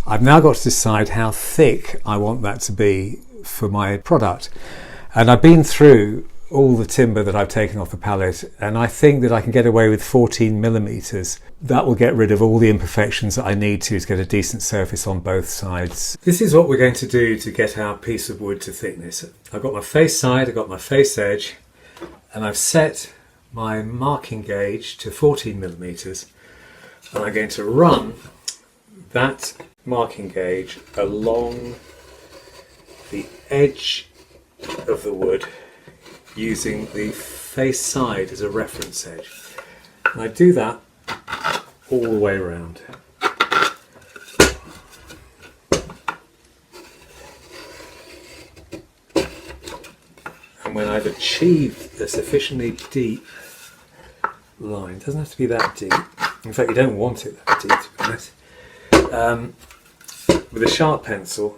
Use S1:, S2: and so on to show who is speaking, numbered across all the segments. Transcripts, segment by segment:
S1: I've now got to decide how thick I want that to be for my product. And I've been through all the timber that I've taken off the pallet, and I think that I can get away with 14 millimeters. That will get rid of all the imperfections that I need to get a decent surface on both sides. This is what we're going to do to get our piece of wood to thickness. I've got my face side, I've got my face edge, and I've set my marking gauge to 14 millimeters, and I'm going to run that marking gauge along the edge of the wood using the face side as a reference edge. And I do that all the way around. And when I've achieved a sufficiently deep line, it doesn't have to be that deep, in fact you don't want it that deep to be honest, with a sharp pencil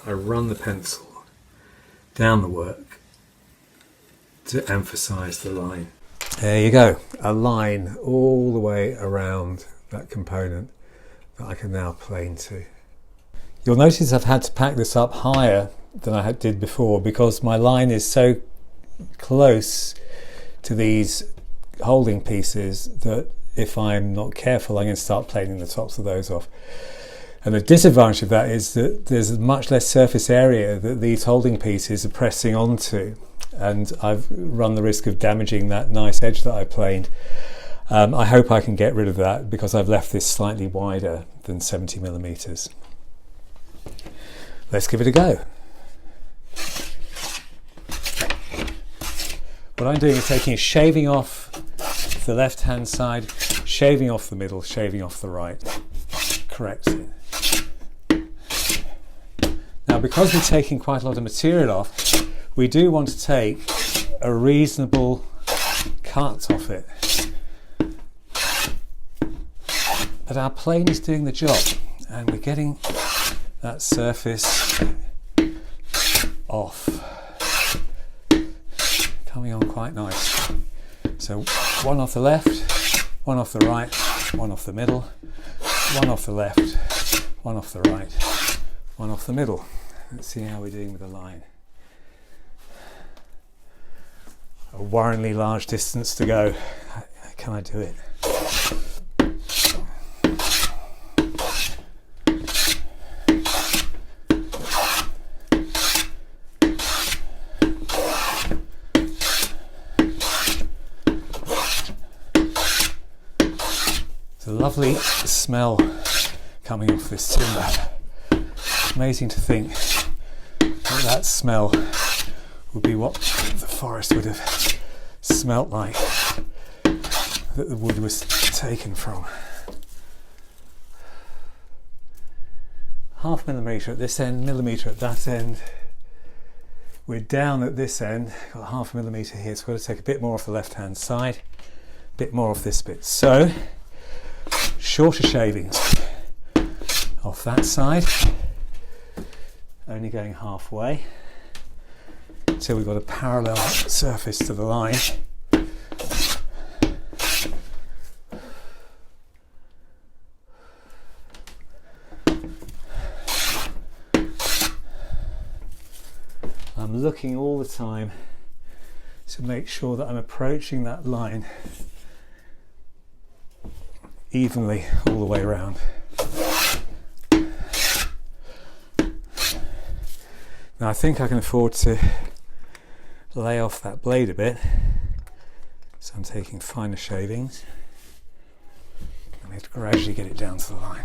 S1: I run the pencil down the work to emphasize the line. There you go, a line all the way around that component that I can now plane to. You'll notice I've had to pack this up higher than I did before because my line is so close to these holding pieces that if I'm not careful I'm going to start planing the tops of those off. And the disadvantage of that is that there's much less surface area that these holding pieces are pressing onto, and I've run the risk of damaging that nice edge that I planed. I hope I can get rid of that because I've left this slightly wider than 70 millimeters. Let's give it a go. What I'm doing is taking a shaving off the left hand side, shaving off the middle, shaving off the right. Correct it. Now because we're taking quite a lot of material off, we do want to take a reasonable cut off it. But our plane is doing the job and we're getting that surface off. Coming on quite nice. So one off the left, one off the right, one off the middle, one off the left, one off the right, one off the middle. Let's see how we're doing with the line. A worryingly large distance to go. Can I do it? It's a lovely smell coming off this timber. Amazing to think that that smell would be what the forest would have smelt like that the wood was taken from. 0.5 millimetre at this end, millimetre at that end. We're down at this end, got 0.5 millimetre here, so I've got to take a bit more off the left hand side, a bit more off this bit. So, shorter shavings off that side, only going halfway until we've got a parallel surface to the line. I'm looking all the time to make sure that I'm approaching that line evenly all the way around. Now I think I can afford to lay off that blade a bit, so I'm taking finer shavings and I have to gradually get it down to the line.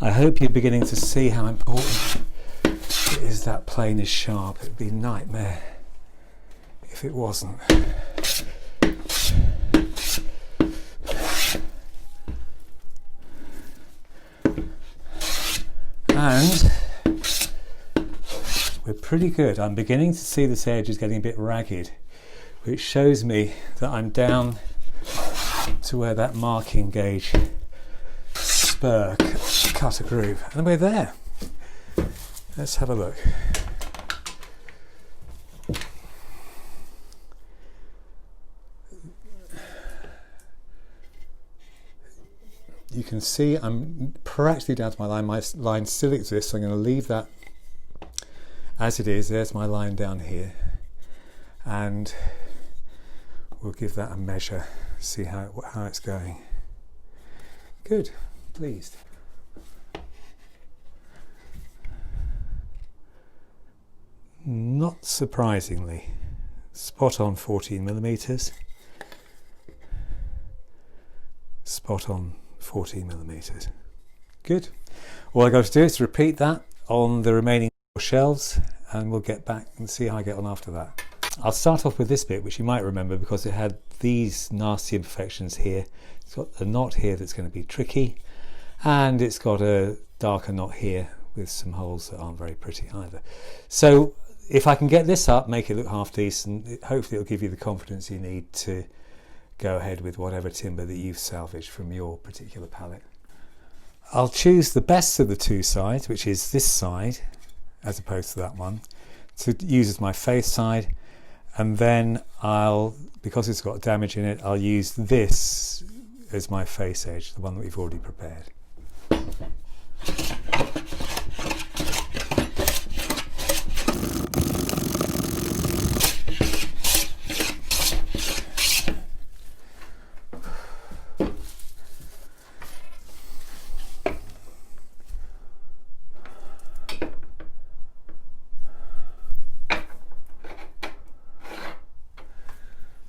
S1: I hope you're beginning to see how important it is that plane is sharp. It would be a nightmare if it wasn't. And we're pretty good. I'm beginning to see this edge is getting a bit ragged, which shows me that I'm down to where that marking gauge spur cut a groove. And we're there. Let's have a look. you can see I'm practically down to my line. My line still exists, so I'm going to leave that as it is. There's my line down here, and we'll give that a measure, see how it's going. Good, pleased. Not surprisingly, spot on 14mm. Spot on 14mm. Good. All I got to do is repeat that on the remaining shelves, and we'll get back and see how I get on after that. I'll start off with this bit, which you might remember because it had these nasty imperfections here. It's got a knot here that's going to be tricky, and it's got a darker knot here with some holes that aren't very pretty either. So if I can get this up, make it look half decent, hopefully it'll give you the confidence you need to go ahead with whatever timber that you've salvaged from your particular pallet. I'll choose the best of the two sides, which is this side as opposed to that one, to use as my face side, and then because it's got damage in it, I'll use this as my face edge, the one that we've already prepared.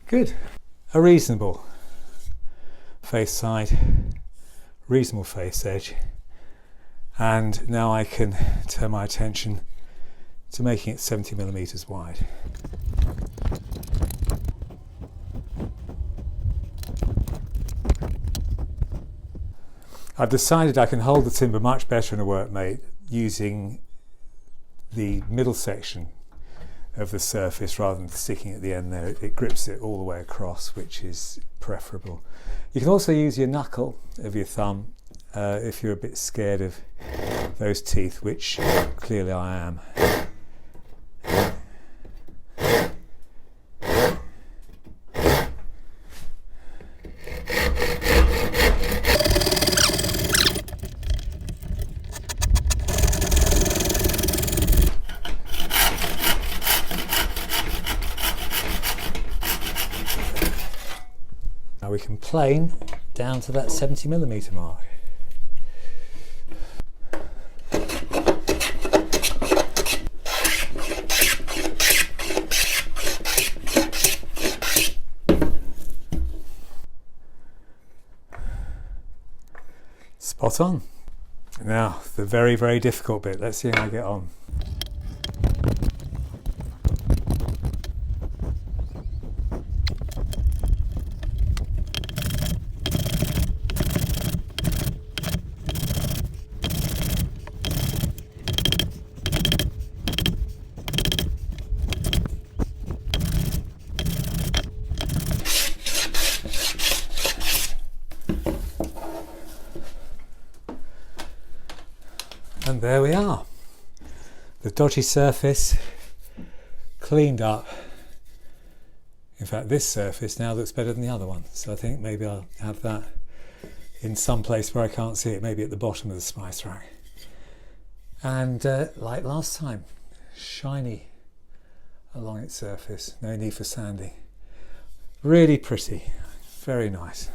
S1: Good. A reasonable face side, reasonable face edge, and now I can turn my attention to making it 70mm wide. I've decided I can hold the timber much better in a Workmate using the middle section of the surface rather than sticking at the end there. It grips it all the way across, which is preferable. You can also use your knuckle of your thumb if you're a bit scared of those teeth, which clearly I am. Now we can plane down to that 70mm mark. Spot on. Now the very, very difficult bit. Let's see how I get on. And there we are, the dodgy surface cleaned up. In fact, this surface now looks better than the other one, so I think maybe I'll have that in some place where I can't see it, maybe at the bottom of the spice rack. And like last time, shiny along its surface, no need for sanding. Really pretty, very nice.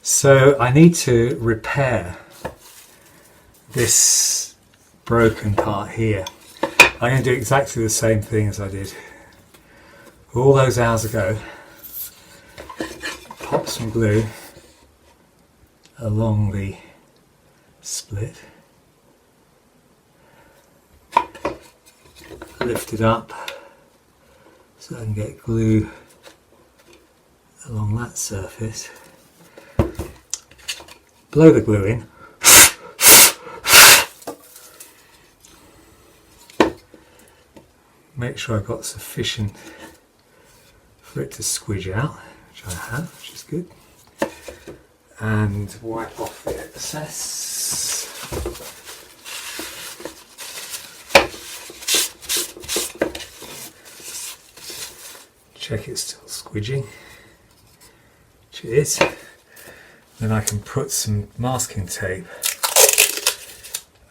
S1: So I need to repair this broken part here. I'm going to do exactly the same thing as I did all those hours ago. Pop some glue along the split, lift it up so I can get glue along that surface, blow the glue in, make sure I've got sufficient for it to squidge out, which I have, which is good, and wipe off the excess. Check it's still squidging, which it is. Then I can put some masking tape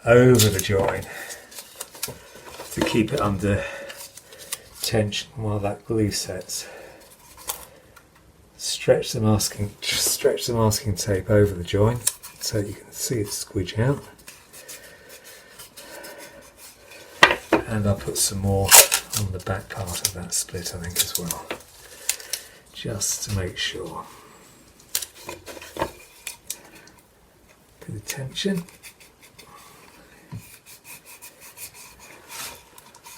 S1: over the join to keep it under tension while that glue sets. Stretch the masking tape over the join so you can see it squidge out. And I'll put some more on the back part of that split, I think, as well, just to make sure. Bit of tension.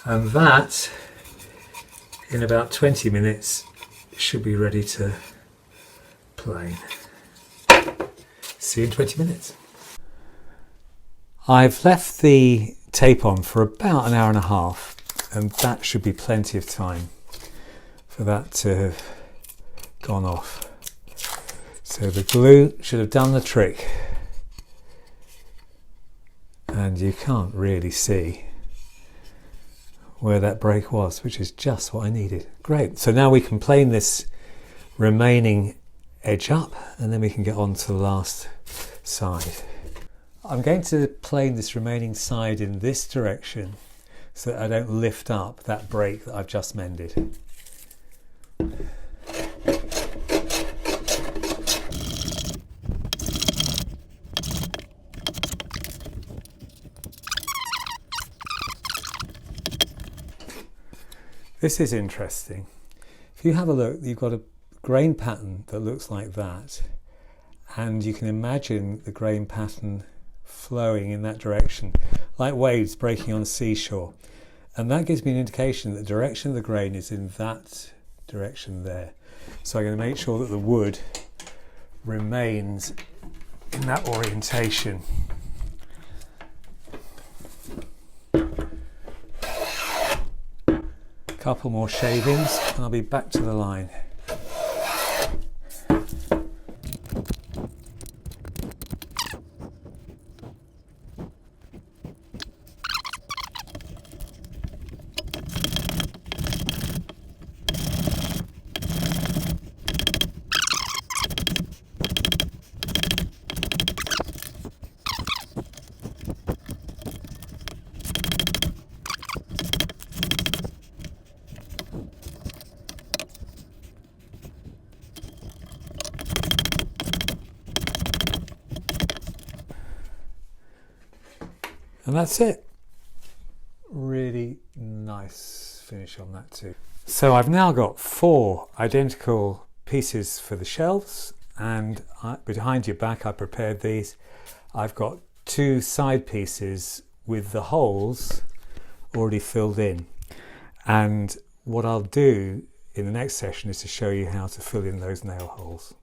S1: And that, in about 20 minutes, should be ready to plane. See you in 20 minutes. I've left the tape on for about an hour and a half, and that should be plenty of time for that to have gone off. So the glue should have done the trick, and you can't really see where that break was, which is just what I needed. Great, so now we can plane this remaining edge up, and then we can get on to the last side. I'm going to plane this remaining side in this direction so that I don't lift up that break that I've just mended. This is interesting. If you have a look, you've got a grain pattern that looks like that, and you can imagine the grain pattern flowing in that direction, like waves breaking on a seashore. And that gives me an indication that the direction of the grain is in that direction there. So I'm going to make sure that the wood remains in that orientation. Couple more shavings and I'll be back to the line. And that's it. Really nice finish on that too. So I've now got 4 identical pieces for the shelves, and behind your back I prepared these. I've got 2 side pieces with the holes already filled in, and what I'll do in the next session is to show you how to fill in those nail holes.